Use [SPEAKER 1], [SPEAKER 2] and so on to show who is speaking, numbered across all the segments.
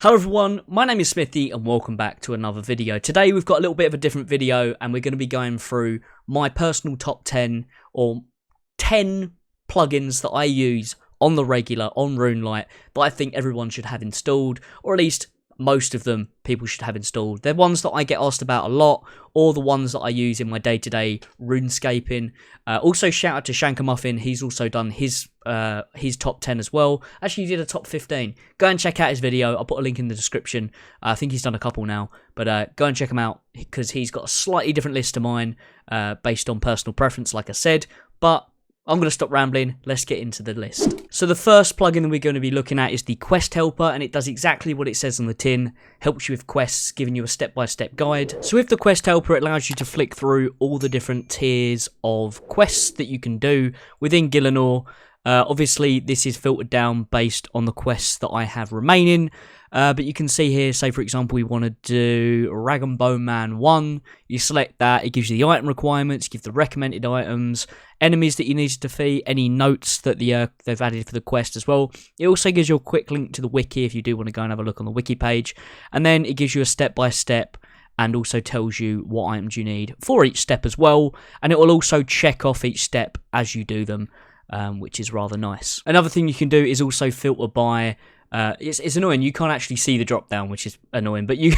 [SPEAKER 1] Hello everyone, my name is Smithy and welcome back to another video. Today we've got a little bit of a different video and we're going to be going through my personal top 10 or 10 plugins that I use on the regular on RuneLite that I think everyone should have installed, or at least most of them people should have installed. They're ones that I get asked about a lot, or the ones that I use in my day-to-day runescaping. Also shout out to Shanker Muffin, he's also done his top 10 as well. Actually he did a top 15. Go and check out his video, I'll put a link in the description. I think he's done a couple now, but go and check him out because he's got a slightly different list to mine based on personal preference like I said. But I'm going to stop rambling, let's get into the list. So the first plugin that we're going to be looking at is the Quest Helper, and it does exactly what it says on the tin, helps you with quests, giving you a step-by-step guide. So with the Quest Helper, it allows you to flick through all the different tiers of quests that you can do within Gillinor. Obviously, this is filtered down based on the quests that I have remaining. But you can see here, say for example, we want to do Rag and Bone Man 1. You select that, it gives you the item requirements, give the recommended items, enemies that you need to defeat, any notes that they've added for the quest as well. It also gives you a quick link to the wiki if you do want to go and have a look on the wiki page. And then it gives you a step-by-step and also tells you what items you need for each step as well. And it will also check off each step as you do them, which is rather nice. Another thing you can do is also filter by... it's annoying, you can't actually see the drop down, which is annoying, but you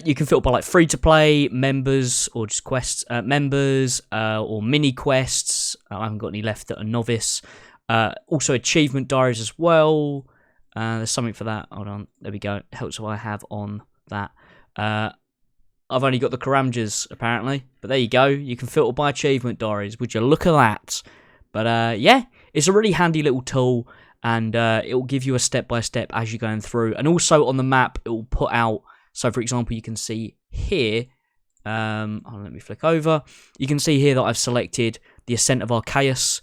[SPEAKER 1] you can filter by like free to play, members, or just quests, members, or mini quests. I haven't got any left that are novice. Also achievement diaries as well. There's something for that. Hold on, there we go. It helps what I have on that. I've only got the Karamjas apparently, but there you go. You can filter by achievement diaries. Would you look at that? But yeah, it's a really handy little tool. And it will give you a step-by-step as you're going through. And also on the map, it will put out... So, for example, you can see here... let me flick over. You can see here that I've selected the Ascent of Archaeus.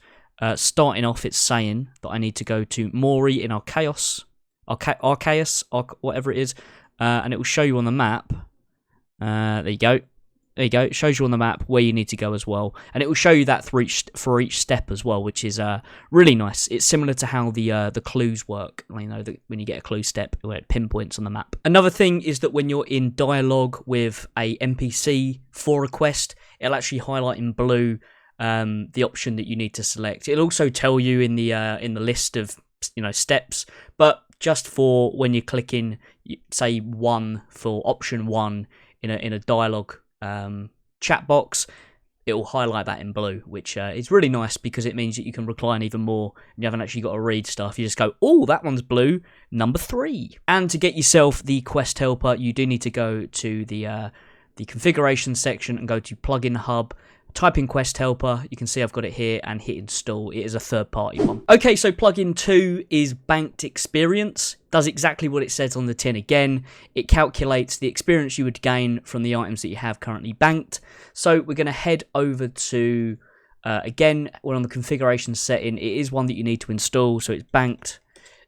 [SPEAKER 1] Starting off, it's saying that I need to go to Mori in Archaeus, whatever it is. And it will show you on the map. There you go. There you go, it shows you on the map where you need to go as well. And it will show you that for each step as well, which is really nice. It's similar to how the clues work, you know, when you get a clue step where it pinpoints on the map. Another thing is that when you're in dialogue with a NPC for a quest, it'll actually highlight in blue the option that you need to select. It'll also tell you in the list of, you know, steps, but just for when you're clicking, say 1 for option 1 in a dialogue chat box, it will highlight that in blue, which is really nice because it means that you can recline even more and you haven't actually got to read stuff. You just go, oh, that one's blue, number 3. And to get yourself the Quest Helper, you do need to go to the configuration section and go to Plugin Hub, type in Quest Helper. You can see I've got it here and hit install. It is a third-party one. Okay, so plugin 2 is Banked Experience. Does exactly what it says on the tin again. It calculates the experience you would gain from the items that you have currently banked. So we're going to head over to, again, we're on the configuration setting. It is one that you need to install, so it's Banked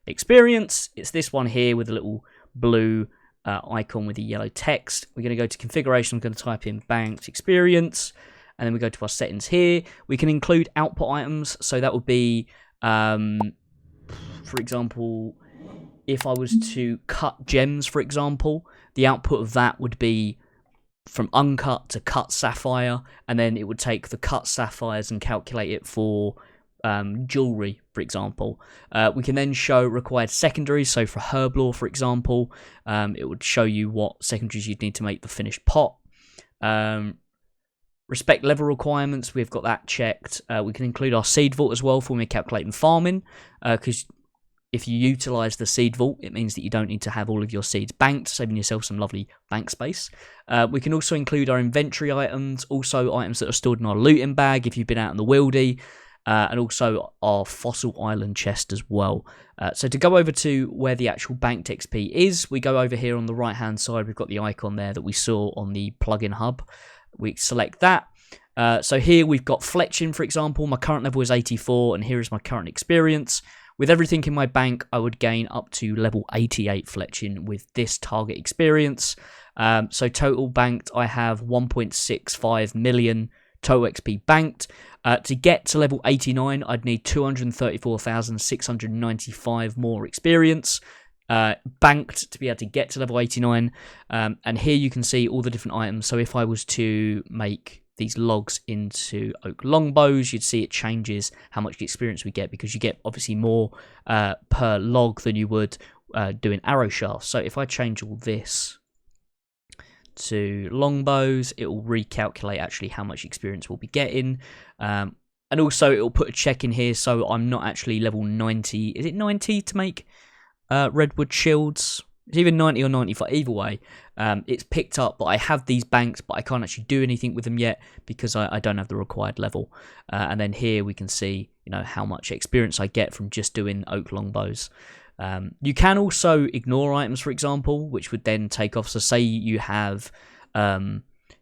[SPEAKER 1] Experience. It's this one here with a little blue icon with the yellow text. We're going to go to configuration. I'm going to type in Banked Experience. And then we go to our settings here. We can include output items. So that would be, for example, if I was to cut gems, for example, the output of that would be from uncut to cut sapphire. And then it would take the cut sapphires and calculate it for jewelry, for example. We can then show required secondaries. So for Herblore, for example, it would show you what secondaries you'd need to make the finished pot. Respect level requirements, we've got that checked. We can include our seed vault as well for when we're calculating farming, because if you utilise the seed vault, it means that you don't need to have all of your seeds banked, saving yourself some lovely bank space. We can also include our inventory items, also items that are stored in our looting bag if you've been out in the wildy, and also our fossil island chest as well. So to go over to where the actual banked XP is, we go over here on the right hand side, we've got the icon there that we saw on the plugin hub. We select that. So here we've got fletching, for example. My current level is 84, and here is my current experience. With everything in my bank, I would gain up to level 88 fletching with this target experience. So total banked, I have 1.65 million total XP banked. To get to level 89, I'd need 234,695 more experience. banked to be able to get to level 89. And here you can see all the different items. So if I was to make these logs into oak longbows, you'd see it changes how much experience we get, because you get obviously more per log than you would doing arrow shafts. So if I change all this to longbows, it will recalculate actually how much experience we'll be getting. And also it will put a check in here, so I'm not actually level 90. Is it 90 to make redwood shields? It's either 90 or 95. Either way, it's picked up, but I have these banked, but I can't actually do anything with them yet because I don't have the required level. And then here we can see, you know, how much experience I get from just doing oak longbows. You can also ignore items, for example, which would then take off. So say you have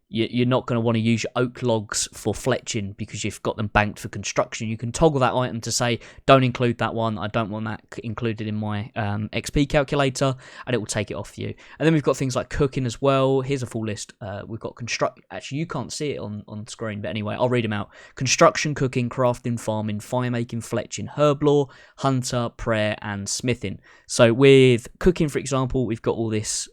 [SPEAKER 1] you're not going to want to use your oak logs for fletching because you've got them banked for construction. You can toggle that item to say, don't include that one. I don't want that included in my XP calculator, and it will take it off for you. And then we've got things like cooking as well. Here's a full list. We've got construct. Actually, you can't see it on screen, but anyway, I'll read them out. Construction, cooking, crafting, farming, fire making, fletching, herb lore, hunter, prayer, and smithing. So with cooking, for example, we've got all this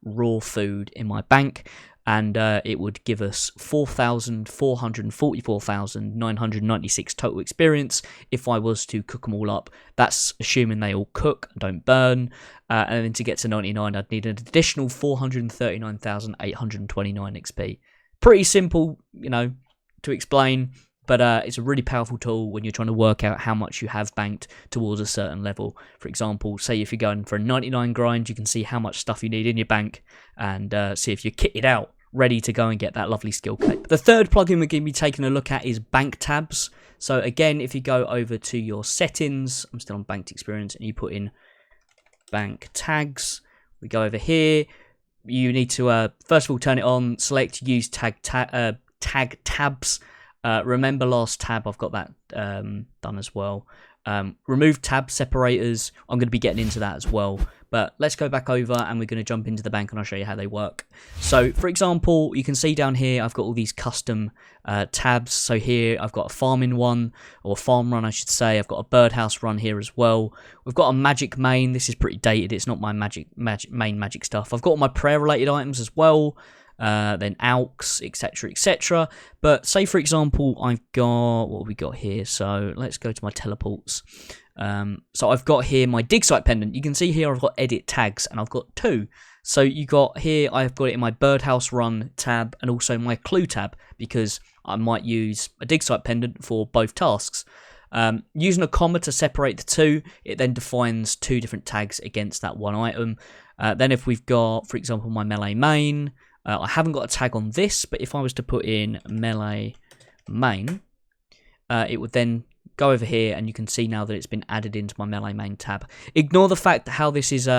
[SPEAKER 1] raw food in my bank. And it would give us 444,996 total experience if I was to cook them all up. That's assuming they all cook and don't burn. And then to get to 99, I'd need an additional 439,829 XP. Pretty simple, you know, to explain. But it's a really powerful tool when you're trying to work out how much you have banked towards a certain level. For example, say if you're going for a 99 grind, you can see how much stuff you need in your bank and see if you're kitted out, ready to go and get that lovely skill cape. The third plugin we're going to be taking a look at is bank tabs. So again, if you go over to your settings, I'm still on banked experience, and you put in bank tags, we go over here. You need to first of all turn it on, select use tag tabs. Remember last tab, I've got that done as well. Remove tab separators, I'm going to be getting into that as well. But let's go back over and we're going to jump into the bank and I'll show you how they work. So for example, you can see down here I've got all these custom tabs. So here I've got a farming one, or farm run I should say. I've got a birdhouse run here as well. We've got a magic main. This is pretty dated, it's not my main magic stuff. I've got all my prayer related items as well. Then AUX, etc, etc. But say for example I've got, what have we got here? So let's go to my teleports. So I've got here my dig site pendant. You can see here I've got edit tags and I've got two. So you got here, I've got it in my birdhouse run tab and also my clue tab, because I might use a dig site pendant for both tasks. Using a comma to separate the two, it then defines two different tags against that one item. Then if we've got, for example, my melee main, I haven't got a tag on this, but if I was to put in melee main, it would then go over here and you can see now that it's been added into my melee main tab. Ignore the fact that how this is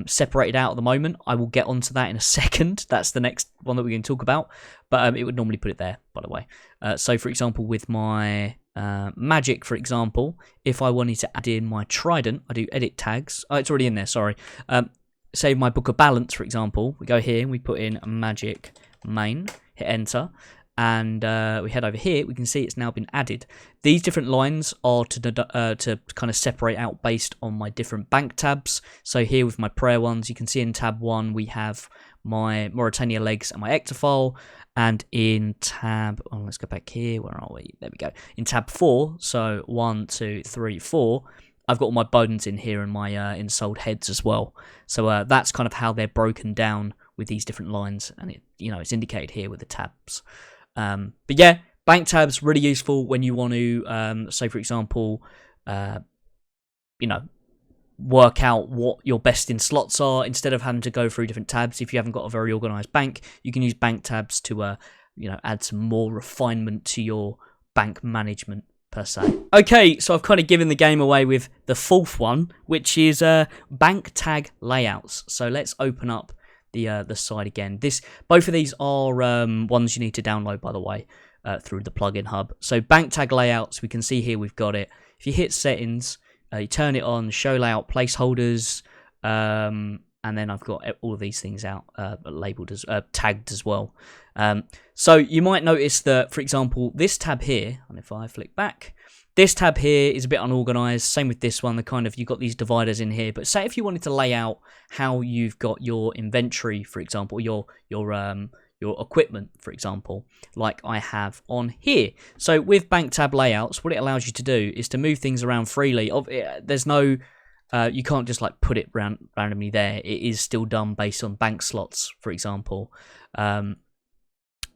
[SPEAKER 1] separated out at the moment. I will get onto that in a second. That's the next one that we're going to talk about, but it would normally put it there, by the way. So for example, with my magic, for example, if I wanted to add in my trident, I do edit tags. Oh, it's already in there, sorry. Say my book of balance, for example, we go here and we put in magic main, hit enter, and we head over here. We can see it's now been added. These different lines are to kind of separate out based on my different bank tabs. So here with my prayer ones, you can see in tab 1 we have my Mauritania legs and my ectophile, and in tab, oh, let's go back here, where are we? There we go. In tab 4, so 1, 2, 3, 4, I've got all my bones in here and my ensouled heads as well. So that's kind of how they're broken down with these different lines, and it, you know, it's indicated here with the tabs. But yeah, bank tabs really useful when you want to, say for example, you know, work out what your best in slots are instead of having to go through different tabs. If you haven't got a very organized bank, you can use bank tabs to, you know, add some more refinement to your bank management per se. Okay, so I've kind of given the game away with the fourth one, which is bank tag layouts. So let's open up the site again. Both of these are ones you need to download, by the way, through the plugin hub. So bank tag layouts, we can see here we've got it. If you hit settings, you turn it on, show layout placeholders, and then I've got all of these things out labeled as tagged as well. So you might notice that, for example, this tab here, and if I flick back, This tab here is a bit unorganized. Same with this one. You've got these dividers in here. But say if you wanted to lay out how you've got your inventory, for example, your equipment, for example, like I have on here. So with bank tab layouts, what it allows you to do is to move things around freely. There's no, you can't just like put it randomly there. It is still done based on bank slots, for example.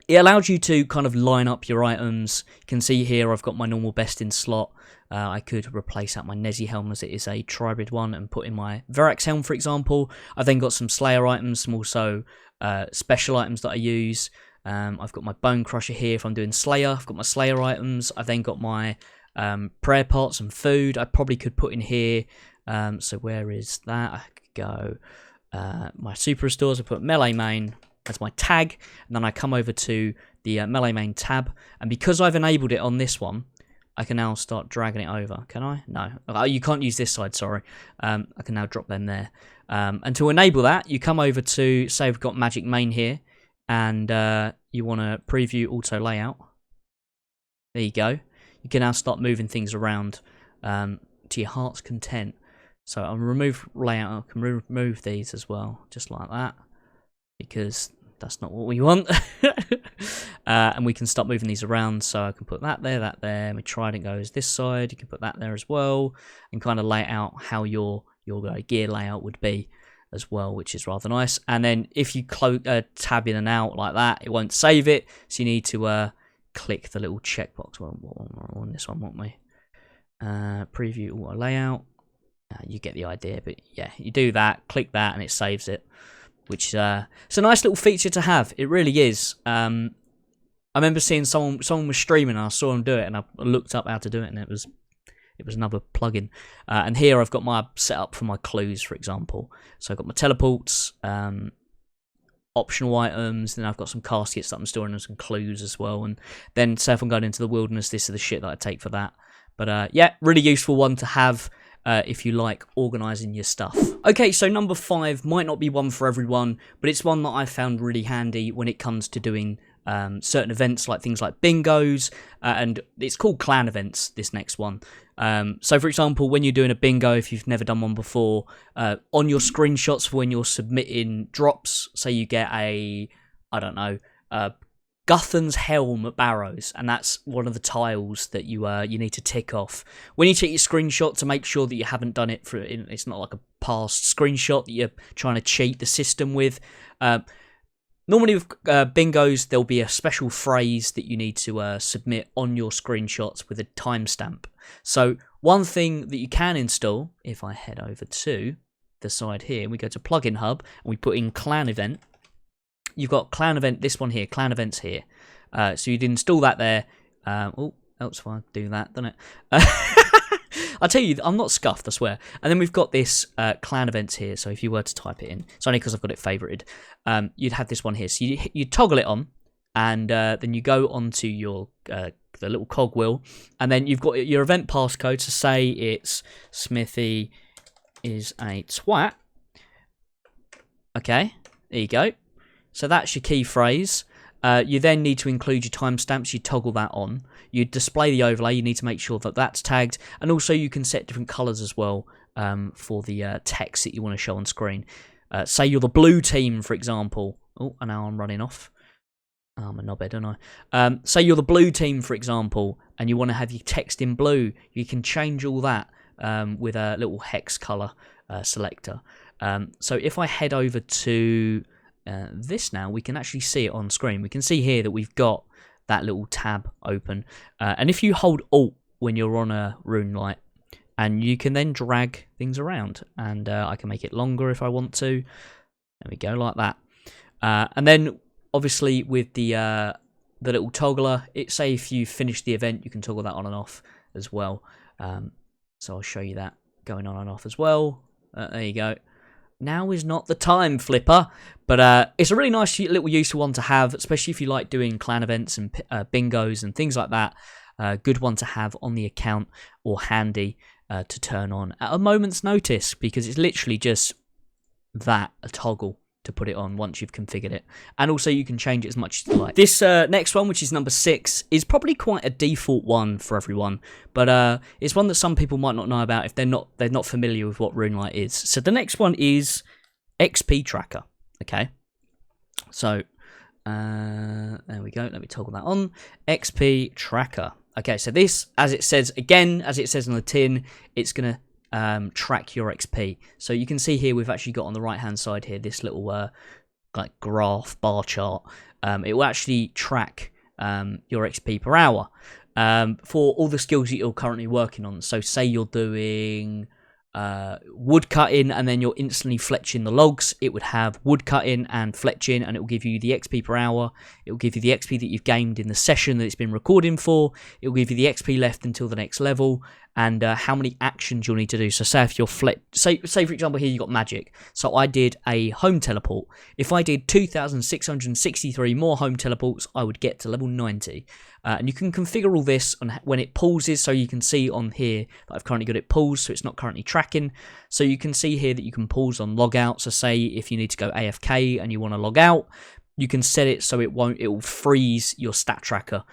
[SPEAKER 1] It allows you to kind of line up your items. You can see here I've got my normal best in slot. I could replace out my Nezi helm as it is a tribrid one and put in my Verax helm, for example. I've then got some Slayer items, some also special items that I use. I've got my Bone Crusher here if I'm doing Slayer. I've got my Slayer items. I've then got my prayer pots and food. I probably could put in here. So where is that? I could go my super restores. I put melee main as my tag, and then I come over to the melee main tab, and because I've enabled it on this one, I can now start dragging it over. Can I? No. Oh, you can't use this side, sorry. I can now drop them there. And to enable that, you come over to, say we've got magic main here, and you want to preview auto layout. There you go. You can now start moving things around to your heart's content. So I'll remove layout, I can remove these as well, just like that, because that's not what we want. And we can start moving these around, so I can put that there, and my trident goes this side. You can put that there as well, and kind of lay out how your gear layout would be as well, which is rather nice. And then if you tab in and out like that, it won't save it, so you need to click the little checkbox. Well, on this one, won't we? Preview auto layout. You get the idea, but yeah, you do that, click that, and it saves it. Which it's a nice little feature to have. It really is. I remember seeing someone was streaming, and I saw him do it, and I looked up how to do it, and it was another plugin. And here I've got my setup for my clues, for example. So I've got my teleports, optional items, then I've got some caskets that I'm storing and some clues as well. And then say if I'm going into the wilderness, this is the shit that I take for that. But yeah, really useful one to have. If you like organising your stuff. Okay, so number 5 might not be one for everyone, but it's one that I found really handy when it comes to doing certain events, like things like bingos, and it's called clan events, this next one. So for example, when you're doing a bingo, if you've never done one before, on your screenshots for when you're submitting drops, say you get a, I don't know, Guthan's Helm at Barrows, and that's one of the tiles that you need to tick off. When you take your screenshot, to make sure that you haven't done it it's not like a past screenshot that you're trying to cheat the system with. Normally with bingos, there'll be a special phrase that you need to submit on your screenshots with a timestamp. So one thing that you can install, if I head over to the side here, we go to Plugin Hub, and we put in Clan Event. You've got Clan Event, this one here, Clan Events here. So you'd install that there. Helps if I do that, doesn't it? I'll tell you, I'm not scuffed, I swear. And then we've got this Clan Events here. So if you were to type it in, it's only because I've got it favorited. You'd have this one here. So you toggle it on, and then you go onto your the little cogwheel, and then you've got your event passcode. So say it's Smithy is a twat. Okay, there you go. So that's your key phrase. You then need to include your timestamps. You toggle that on. You display the overlay. You need to make sure that that's tagged. And also you can set different colours as well for the text that you want to show on screen. Say you're the blue team, for example. Oh, and now I'm running off. I'm a knobhead, don't I? Say you're the blue team, for example, and you want to have your text in blue. You can change all that with a little hex colour selector. So if I head over to this now, we can actually see it on screen. We can see here that we've got that little tab open. And if you hold Alt when you're on a RuneLite, and you can then drag things around, and I can make it longer if I want to. There we go, like that. And then obviously with the little toggler, say if you finish the event, you can toggle that on and off as well. So I'll show you that going on and off as well. There you go. Now is not the time, Flipper, but it's a really nice little useful one to have, especially if you like doing clan events and bingos and things like that. Good one to have on the account or handy to turn on at a moment's notice, because it's literally just that, a toggle to put it on once you've configured it. And also you can change it as much as you like. This next one, which is number 6, is probably quite a default one for everyone, but it's one that some people might not know about if they're not familiar with what RuneLite is. So the next one is XP tracker. Okay, so there we go. Let me toggle that on. XP tracker. Okay, so this, as it says on the tin, it's gonna track your XP. So you can see here we've actually got on the right hand side here this little like graph bar chart. It will actually track your XP per hour for all the skills that you're currently working on. So say you're doing wood cutting and then you're instantly fletching the logs, it would have wood cutting and fletching, and it will give you the XP per hour. It will give you the XP that you've gained in the session that it's been recording for. It will give you the XP left until the next level, and how many actions you'll need to do. So say if you're say for example here you got magic. So I did a home teleport. If I did 2,663 more home teleports, I would get to level 90. And you can configure all this on when it pauses, so you can see on here that I've currently got it paused, so it's not currently tracking. So you can see here that you can pause on logout. So say if you need to go AFK and you want to log out, you can set it so it will freeze your stat tracker.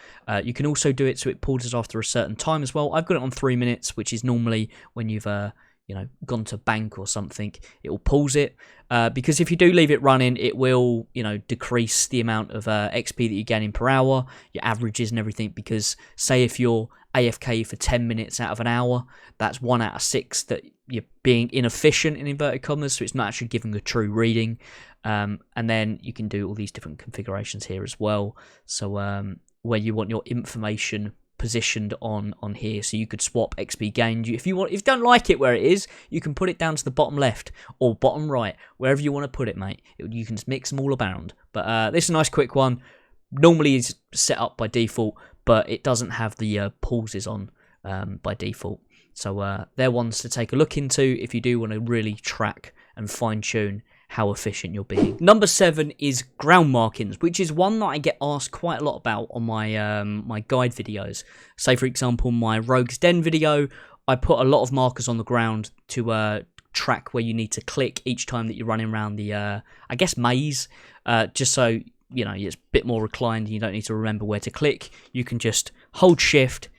[SPEAKER 1] You can also do it so it pauses after a certain time as well. I've got it on 3 minutes, which is normally when you've gone to bank or something. It will pause it because if you do leave it running, it will decrease the amount of XP that you're gaining per hour, your averages and everything. Because say if you're AFK for 10 minutes out of an hour, that's 1 out of 6 that you're being inefficient in inverted commas, so it's not actually giving a true reading. And then you can do all these different configurations here as well. So where you want your information positioned on here, so you could swap XP gained. If you don't like it where it is, you can put it down to the bottom left or bottom right, wherever you want to put it, mate. You can just mix them all around. But this is a nice quick one. Normally is set up by default, but it doesn't have the pauses on by default. So they're ones to take a look into if you do want to really track and fine tune how efficient you're being. Number 7 is ground markings, which is one that I get asked quite a lot about on my my guide videos. Say for example my Rogue's Den video, I put a lot of markers on the ground to track where you need to click each time that you're running around the I guess maze, just so it's a bit more reclined and you don't need to remember where to click. You can just hold shift,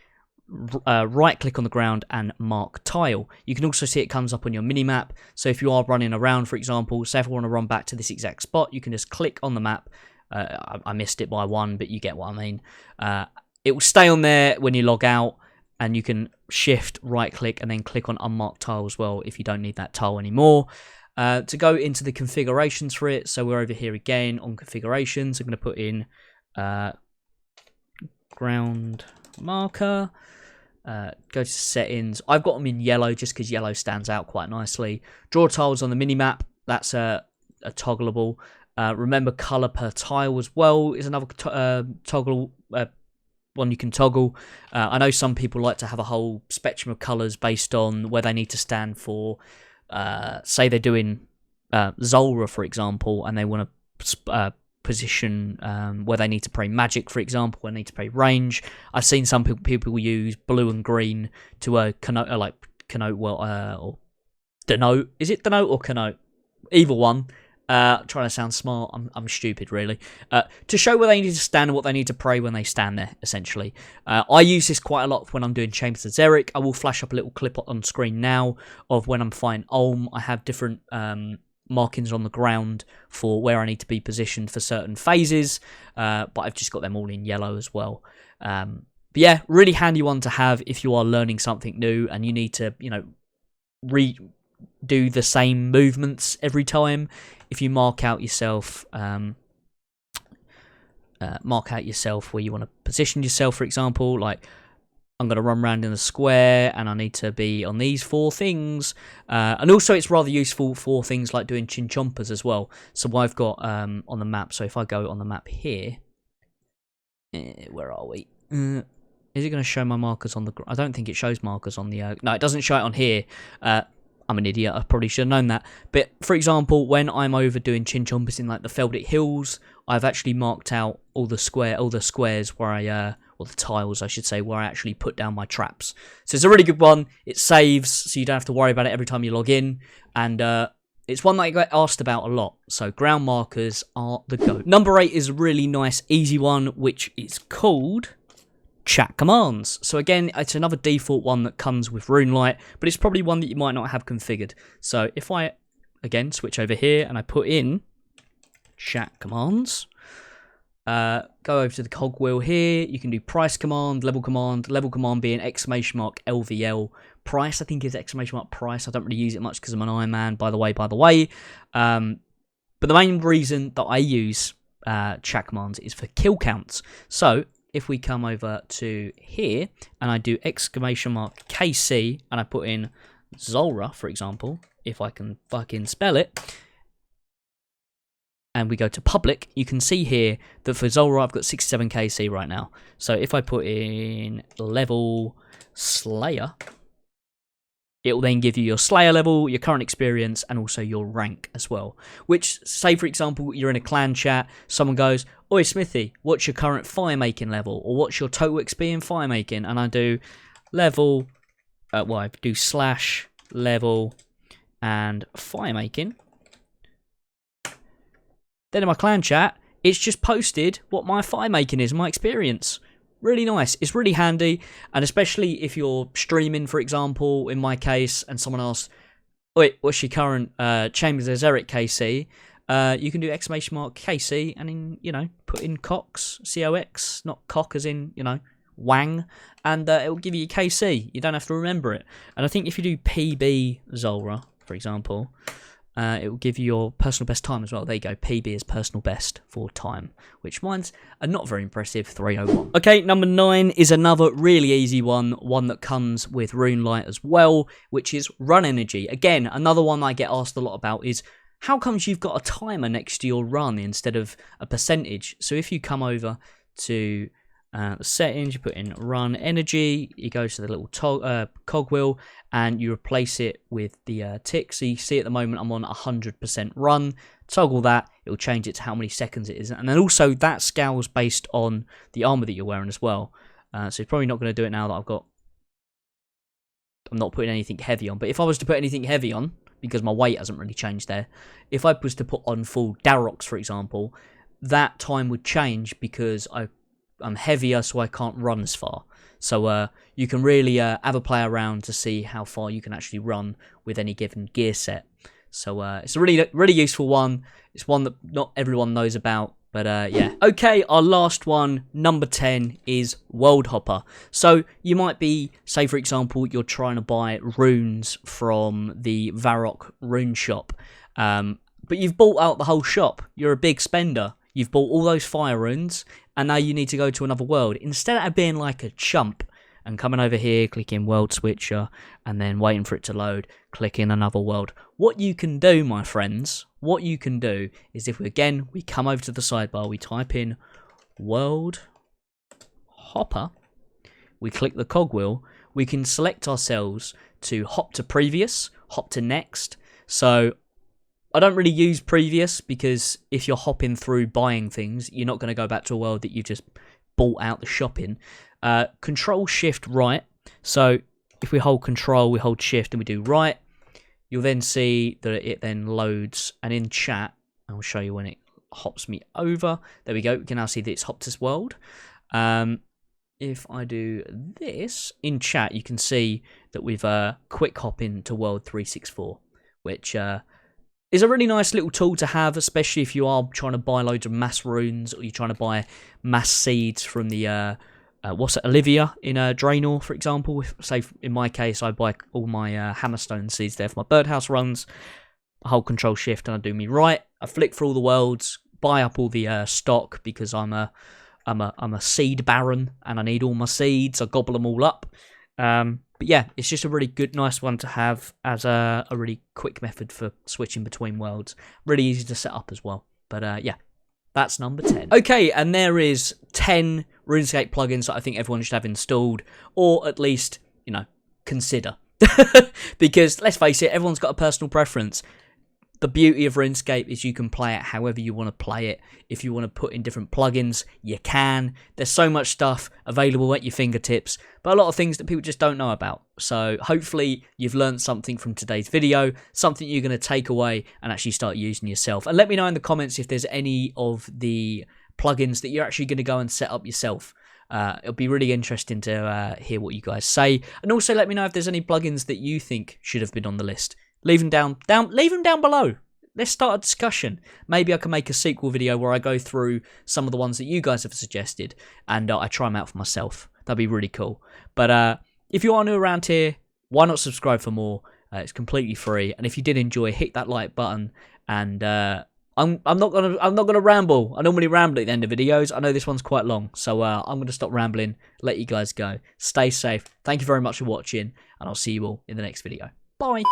[SPEAKER 1] right click on the ground and mark tile. You can also see it comes up on your mini map. So if you are running around, for example, say if I want to run back to this exact spot, you can just click on the map. I missed it by 1, but you get what I mean. It will stay on there when you log out, and you can shift, right click, and then click on unmarked tile as well if you don't need that tile anymore. To go into the configurations for it, so we're over here again on configurations. I'm going to put in ground marker. Go to settings. I've got them in yellow just because yellow stands out quite nicely. Draw tiles on the mini map. That's a toggleable. Remember color per tile as well is another toggle one you can toggle. I know some people like to have a whole spectrum of colors based on where they need to stand for. Say they're doing Zolra, for example, and they want to position where they need to play magic, for example, where they need to play range. I've seen some people use blue and green to connote, or denote. Is it denote or connote? Either one. Trying to sound smart. I'm stupid, really. To show where they need to stand and what they need to pray when they stand there, essentially. I use this quite a lot when I'm doing Chambers of Xeric. I will flash up a little clip on screen now of when I'm fighting Ulm. I have different markings on the ground for where I need to be positioned for certain phases, but I've just got them all in yellow as well. But yeah, really handy one to have if you are learning something new and you need to, redo the same movements every time. If you mark out yourself where you want to position yourself, for example, like I'm going to run around in a square and I need to be on these 4 things. And also it's rather useful for things like doing chinchompas as well. So I've got on the map, so if I go on the map here, where are we? Is it going to show my markers on the... I don't think it shows markers on the... no, it doesn't show it on here. I'm an idiot, I probably should have known that. But for example, when I'm over doing chinchompas in like the Feldit Hills, I've actually marked out all the squares where I... or the tiles, I should say, where I actually put down my traps. So it's a really good one. It saves, so you don't have to worry about it every time you log in. And It's one that I get asked about a lot, so ground markers are the go. Number 8 is a really nice, easy one, which is called chat commands. So again, it's another default one that comes with RuneLite, but it's probably one that you might not have configured. So if I, again, switch over here and I put in chat commands, go over to the cogwheel here, you can do price command, level command being !LVL, price I think is !price, I don't really use it much because I'm an Iron Man, by the way. But the main reason that I use chat commands is for kill counts. So if we come over to here and I do !KC and I put in Zulrah, for example, if I can fucking spell it, and we go to public, you can see here that for Zulrah I've got 67 KC right now. So if I put in level Slayer, it will then give you your Slayer level, your current experience, and also your rank as well. Which, say for example, you're in a clan chat, someone goes, "Oi Smithy, what's your current fire making level? Or what's your total XP in fire making?" And I do level, I do slash level and fire making. Then in my clan chat, it's just posted what my fire making is, my experience. Really nice. It's really handy, and especially if you're streaming, for example, in my case, and someone asks, "Wait, what's your current Chambers of Zeric KC?" You can do !KC and then, put in Cox, COX, not cock as in, Wang, and it will give you KC. You don't have to remember it. And I think if you do PB Zulrah, for example, it will give you your personal best time as well. There you go, PB is personal best for time, which mine's a not very impressive 301. Okay, number 9 is another really easy one that comes with RuneLite as well, which is run energy. Again, another one I get asked a lot about is, how comes you've got a timer next to your run instead of a percentage? So if you come over to the settings, you put in run energy, you go to the little cogwheel and you replace it with the tick. So you see at the moment I'm on 100% run. Toggle that, it will change it to how many seconds it is. And then also that scales based on the armor that you're wearing as well. So you're probably not going to do it now that I'm not putting anything heavy on. But if I was to put anything heavy on, because my weight hasn't really changed there, if I was to put on full Darox, for example, that time would change because I'm heavier, so I can't run as far. So you can really have a play around to see how far you can actually run with any given gear set. So it's a really useful one. It's one that not everyone knows about, but yeah. Okay, our last one, number 10, is World Hopper. So you might be, say for example, you're trying to buy runes from the Varrock rune shop, but you've bought out the whole shop. You're a big spender. You've bought all those fire runes, and now you need to go to another world. Instead of being like a chump and coming over here, clicking World Switcher, and then waiting for it to load, clicking another world. What you can do, my friends, is if we come over to the sidebar, we type in World Hopper, we click the cogwheel, we can select ourselves to hop to previous, hop to next. So I don't really use previous because if you're hopping through buying things, you're not going to go back to a world that you just bought out the shop in. Control Shift right. So if we hold Control, we hold Shift and we do right, you'll then see that it then loads. And in chat, I'll show you when it hops me over. There we go. We can now see that it's hopped this world. If I do this in chat, you can see that we've quick hop into World 364, which is a really nice little tool to have, especially if you are trying to buy loads of mass runes or you're trying to buy mass seeds from the Olivia in Draenor, for example. Say in my case, I buy all my Hammerstone seeds there for my birdhouse runs. I hold Control Shift and I do me right. I flick through all the worlds, buy up all the stock because I'm a seed baron and I need all my seeds. I gobble them all up. But yeah, it's just a really good, nice one to have as a really quick method for switching between worlds. Really easy to set up as well. But yeah, that's number 10. Okay, and there is 10 RuneScape plugins that I think everyone should have installed, or at least, consider. Because let's face it, everyone's got a personal preference. The beauty of RuneScape is you can play it however you want to play it. If you want to put in different plugins, you can. There's so much stuff available at your fingertips, but a lot of things that people just don't know about. So hopefully you've learned something from today's video, something you're going to take away and actually start using yourself. And let me know in the comments if there's any of the plugins that you're actually going to go and set up yourself. It'll be really interesting to hear what you guys say. And also let me know if there's any plugins that you think should have been on the list. Leave them down below. Let's start a discussion. Maybe I can make a sequel video where I go through some of the ones that you guys have suggested and I try them out for myself. That'd be really cool. But if you are new around here, why not subscribe for more? It's completely free. And if you did enjoy, hit that like button. And I'm not gonna ramble. I normally ramble at the end of videos. I know this one's quite long, so I'm gonna stop rambling. Let you guys go. Stay safe. Thank you very much for watching, and I'll see you all in the next video. Bye.